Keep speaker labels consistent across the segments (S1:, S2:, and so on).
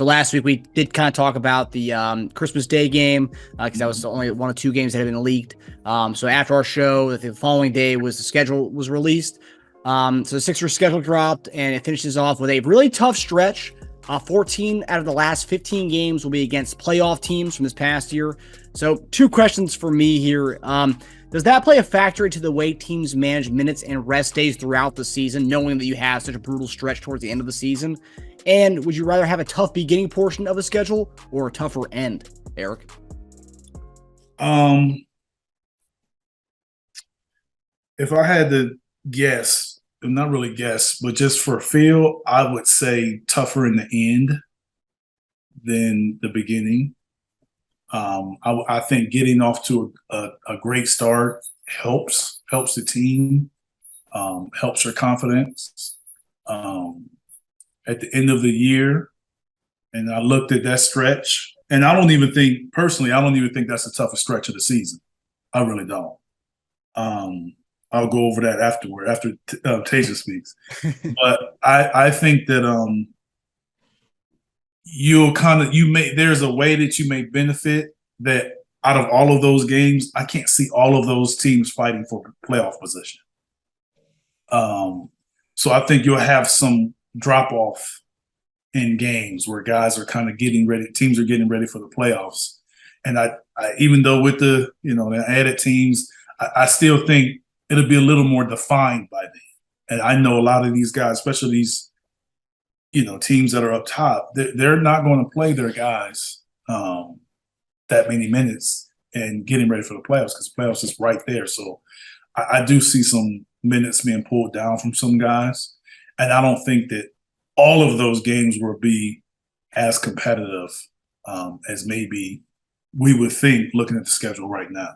S1: So last week we did kind of talk about the Christmas Day game because that was the only one of two games that had been leaked. So after our show, the following day the schedule was released. So the Sixers schedule dropped, and it finishes off with a really tough stretch. 14 out of the last 15 games will be against playoff teams from this past year. So 2 questions for me here. Does that play a factor into the way teams manage minutes and rest days throughout the season, knowing that you have such a brutal stretch towards the end of the season? And would you rather have a tough beginning portion of the schedule or a tougher end, Eric?
S2: If I had to guess, not really guess, but just for a feel, I would say tougher in the end than the beginning. I think getting off to a great start helps the team, helps your confidence. At the end of the year, and I looked at that stretch, and I don't even think that's the toughest stretch of the season. I really don't. I'll go over that after Teja speaks. But I think that there's a way that you may benefit that out of all of those games, I can't see all of those teams fighting for playoff position. So I think you'll have some drop off in games where guys are kind of getting ready, teams are getting ready for the playoffs. And I even though with the added teams, I still think it'll be a little more defined by then. And I know a lot of these guys, especially these teams that are up top, they're not going to play their guys that many minutes and getting ready for the playoffs because playoffs is right there. So I do see some minutes being pulled down from some guys. And I don't think that all of those games will be as competitive as maybe we would think looking at the schedule right now.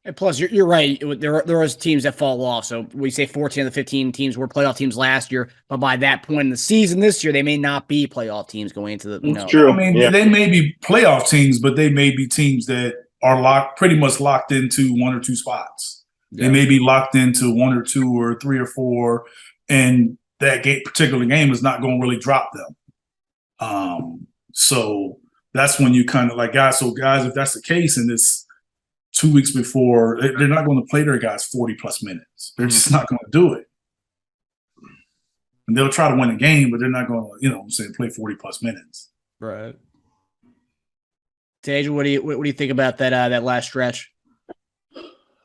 S1: And plus, you're right. There are teams that fall off. So we say 14 of the 15 teams were playoff teams last year, but by that point in the season this year, they may not be playoff teams going into the.
S3: It's true.
S2: I mean, They may be playoff teams, but they may be teams that are pretty much locked into 1 or 2 spots. Yeah. They may be locked into 1 or 2 or 3 or 4, and that particular game is not going to really drop them. So that's when you kind of like guys. So guys, if that's the case, and it's 2 weeks before, they're not going to play their guys 40-plus minutes. They're just not going to do it. And they'll try to win a game, but they're not going to, play 40-plus minutes.
S1: Right. Tej, what do you think about that last stretch?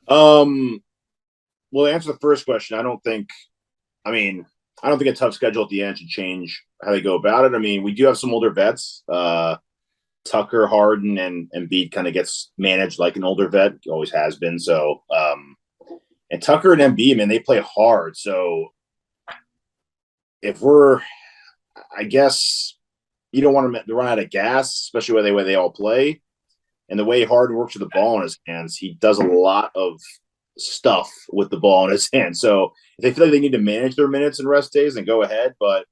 S3: Well, to answer the first question, I don't think a tough schedule at the end should change how they go about it. I mean, we do have some older vets. Tucker, Harden, and Embiid kind of gets managed like an older vet, always has been. So, and Tucker and Embiid, man, they play hard. So, I guess you don't want to run out of gas, especially the way they all play, and the way Harden works with the ball in his hands. He does a lot of stuff with the ball in his hands. So, if they feel like they need to manage their minutes and rest days, then go ahead. But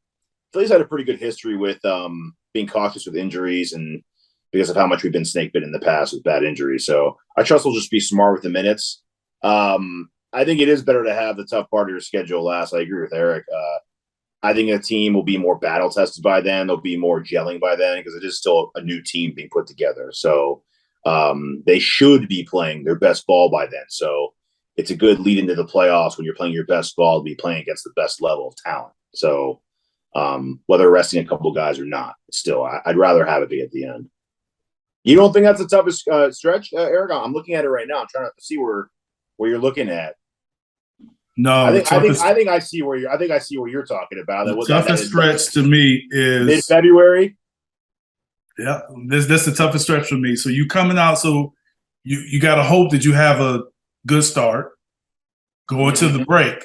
S3: Philly's had a pretty good history with being cautious with injuries and because of how much we've been snake bit in the past with bad injuries. So I trust we'll just be smart with the minutes. I think it is better to have the tough part of your schedule last. I agree with Eric. I think the team will be more battle tested by then. They'll be more gelling by then because it is still a new team being put together. So they should be playing their best ball by then. So it's a good lead into the playoffs when you're playing your best ball to be playing against the best level of talent. So whether resting a couple guys or not, still, I'd rather have it be at the end. You don't think that's the toughest stretch, Eric? I'm looking at it right now. I'm trying to see where you're looking at.
S2: No,
S3: I think I see where you're talking about.
S2: The toughest stretch to me is
S3: mid-February.
S2: Yeah, that's the toughest stretch for me. So you coming out, so you got to hope that you have a good start going to the break.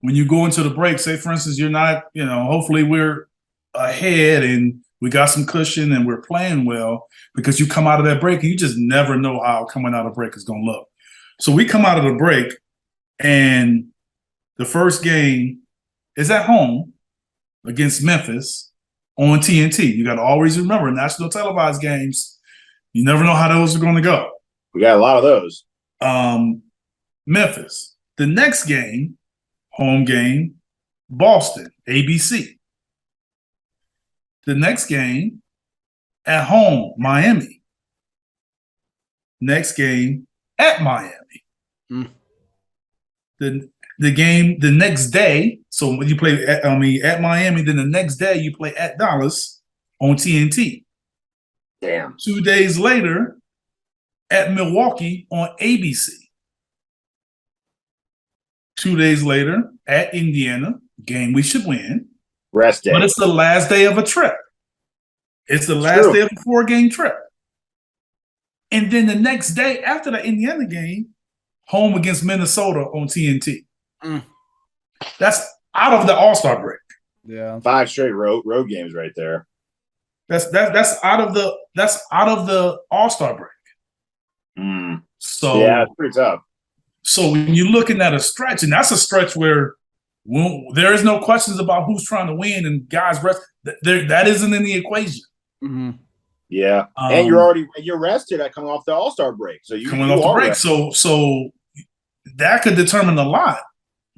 S2: When you go into the break, say for instance, you're not, hopefully we're ahead and we got some cushion and we're playing well because you come out of that break and you just never know how coming out of break is going to look. So we come out of the break and the first game is at home against Memphis on TNT. You got to always remember national televised games. You never know how those are going to go.
S3: We got a lot of those.
S2: Memphis. The next game, home game, Boston, ABC. The next game at home, Miami. Next game at Miami.
S1: Mm.
S2: The game the next day. So when you play at Miami, then the next day you play at Dallas on TNT.
S3: Damn.
S2: 2 days later, at Milwaukee on ABC. 2 days later, at Indiana, game we should win.
S3: Rest day.
S2: But it's the last day of a trip. It's the last day of a 4-game trip. And then the next day after the Indiana game, home against Minnesota on TNT.
S1: Mm.
S2: That's out of the All-Star break.
S1: Yeah.
S3: 5 straight road games right there.
S2: That's out of the All-Star break.
S3: Mm.
S2: So
S3: yeah, it's pretty tough.
S2: So when you're looking at a stretch, and that's a stretch where there is no questions about who's trying to win and guys rest. That isn't in the equation.
S1: Mm-hmm.
S3: Yeah, and you're rested at coming off the All-Star break. So you
S2: coming off the break, so that could determine a lot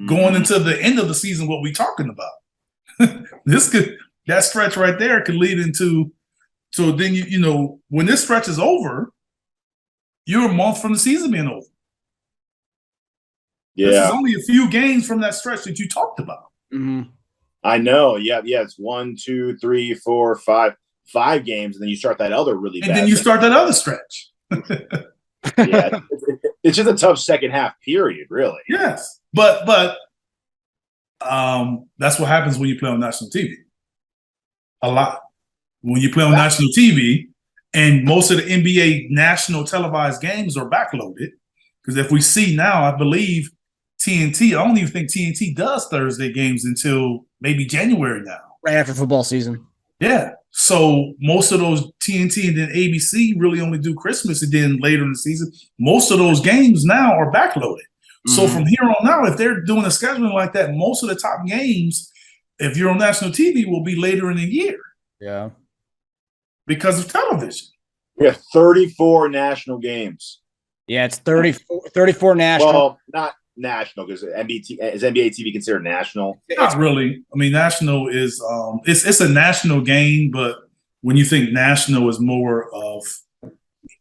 S2: going into the end of the season. What we're talking about, that stretch right there could lead into. So then you know when this stretch is over, you're a month from the season being over.
S3: Yeah,
S2: this is only a few games from that stretch that you talked about.
S1: Mm-hmm.
S3: I know. Yeah. It's 1, 2, 3, 4, 5 games, and then you start that other really bad.
S2: And then you start that other stretch.
S3: Yeah, it's just a tough second half period, really.
S2: Yes, but that's what happens when you play on national TV. A lot when you play on national TV, and most of the NBA national televised games are backloaded. Because if we see now, I believe TNT. I don't even think TNT does Thursday games until maybe January now,
S1: Right after football season.
S2: Yeah. So most of those TNT and then ABC really only do Christmas, and then later in the season, most of those games now are backloaded. Mm-hmm. So from here on out, if they're doing a scheduling like that, most of the top games, if you're on national TV, will be later in the year.
S1: Yeah.
S2: Because of television.
S3: We have 34 national games.
S1: Yeah, it's 34 national.
S3: Well, not national, because is NBA TV considered national?
S2: Not really. I mean, national is it's a national game, but when you think national is more of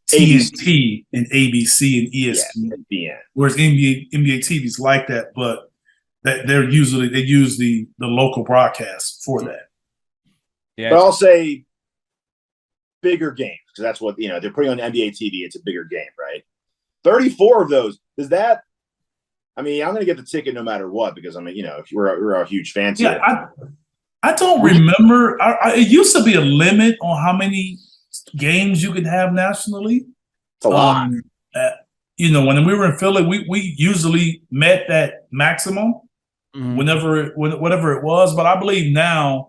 S2: TNT and ABC and ESPN.
S3: Yeah.
S2: Whereas NBA TV is like that, but that they use the local broadcast for that.
S3: Yeah. But I'll say bigger games, because that's what they're putting on NBA TV. It's a bigger game, right? 34 of those. Does that? I mean, I'm going to get the ticket no matter what, because if we're a huge fan.
S2: Yeah, I don't remember. It used to be a limit on how many games you could have nationally.
S3: It's a lot.
S2: When we were in Philly, we usually met that maximum, whatever it was. But I believe now,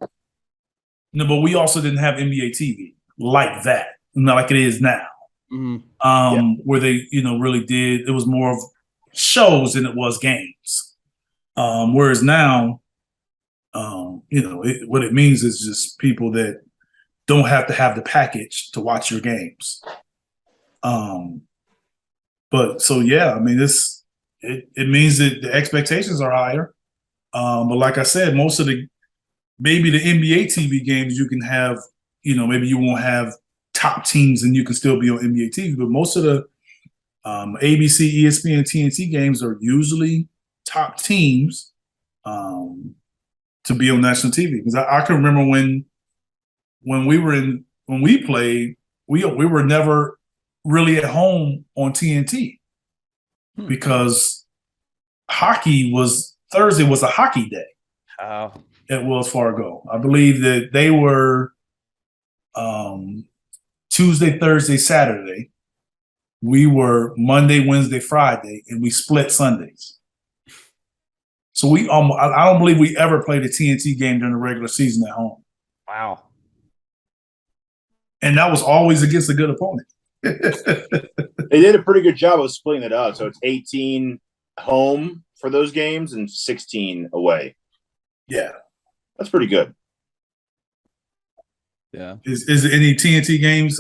S2: but we also didn't have NBA TV like that, not like it is now. Mm-hmm. Where they, really did. It was more of shows than it was games. Whereas now, what it means is just people that don't have to have the package to watch your games. But so yeah, I mean, it means that the expectations are higher. But like I said, most of maybe the NBA TV games you can have, maybe you won't have top teams and you can still be on NBA TV, but most of the ABC, ESPN, TNT games are usually top teams to be on national TV. Because I can remember when we played, we were never really at home on TNT because Thursday was a hockey day at Wells Fargo. I believe that they were Tuesday, Thursday, Saturday. We were Monday, Wednesday, Friday, and we split Sundays. So I don't believe we ever played a TNT game during the regular season at home.
S1: Wow.
S2: And that was always against a good opponent.
S3: They did a pretty good job of splitting it up. So it's 18 home for those games and 16 away.
S2: Yeah.
S3: That's pretty good.
S1: Yeah.
S2: Is there any TNT games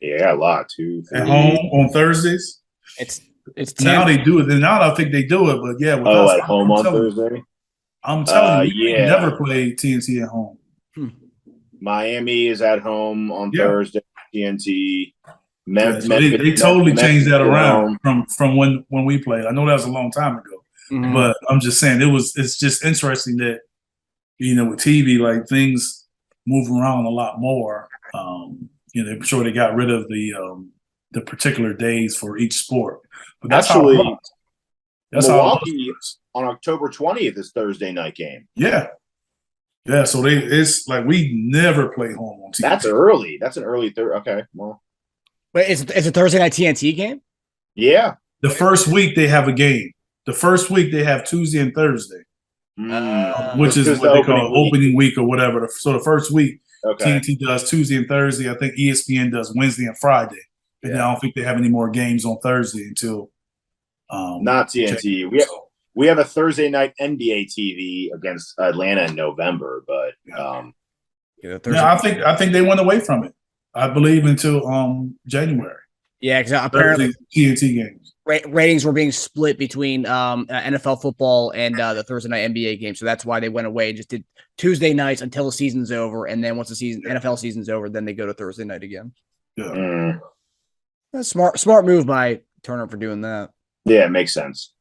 S3: yeah, a lot too.
S2: At home on Thursdays?
S1: It's
S2: now they do it. Now I don't think they do it, but yeah.
S3: At home on Thursday?
S2: I'm telling you, we never played TNT at home.
S3: Miami is at home on Thursday. TNT.
S2: So they totally changed that around from when we played. I know that was a long time ago, but I'm just saying it's just interesting that with TV, like, things move around a lot more. I'm sure they got rid of the particular days for each sport. But that's
S3: actually Milwaukee on October 20th is Thursday night game.
S2: Yeah. So it's like we never play home on TV.
S3: That's early. That's an early Okay, well.
S1: Wait, is it Thursday night TNT game?
S3: Yeah.
S2: The first week they have a game. The first week they have Tuesday and Thursday, which is what they call opening week or whatever. So the first week, TNT does Tuesday and Thursday. I think ESPN does Wednesday and Friday. And then I don't think they have any more games on Thursday until
S3: not TNT. We have a Thursday night NBA TV against Atlanta in November, but
S2: I think they went away from it. I believe until January.
S1: Yeah, because apparently
S2: TNT games
S1: ratings were being split between NFL football and the Thursday night NBA game, so that's why they went away and just did Tuesday nights until the season's over, and then once the NFL season's over, then they go to Thursday night again.
S2: Yeah,
S1: that's smart move by Turner for doing that.
S3: Yeah, it makes sense.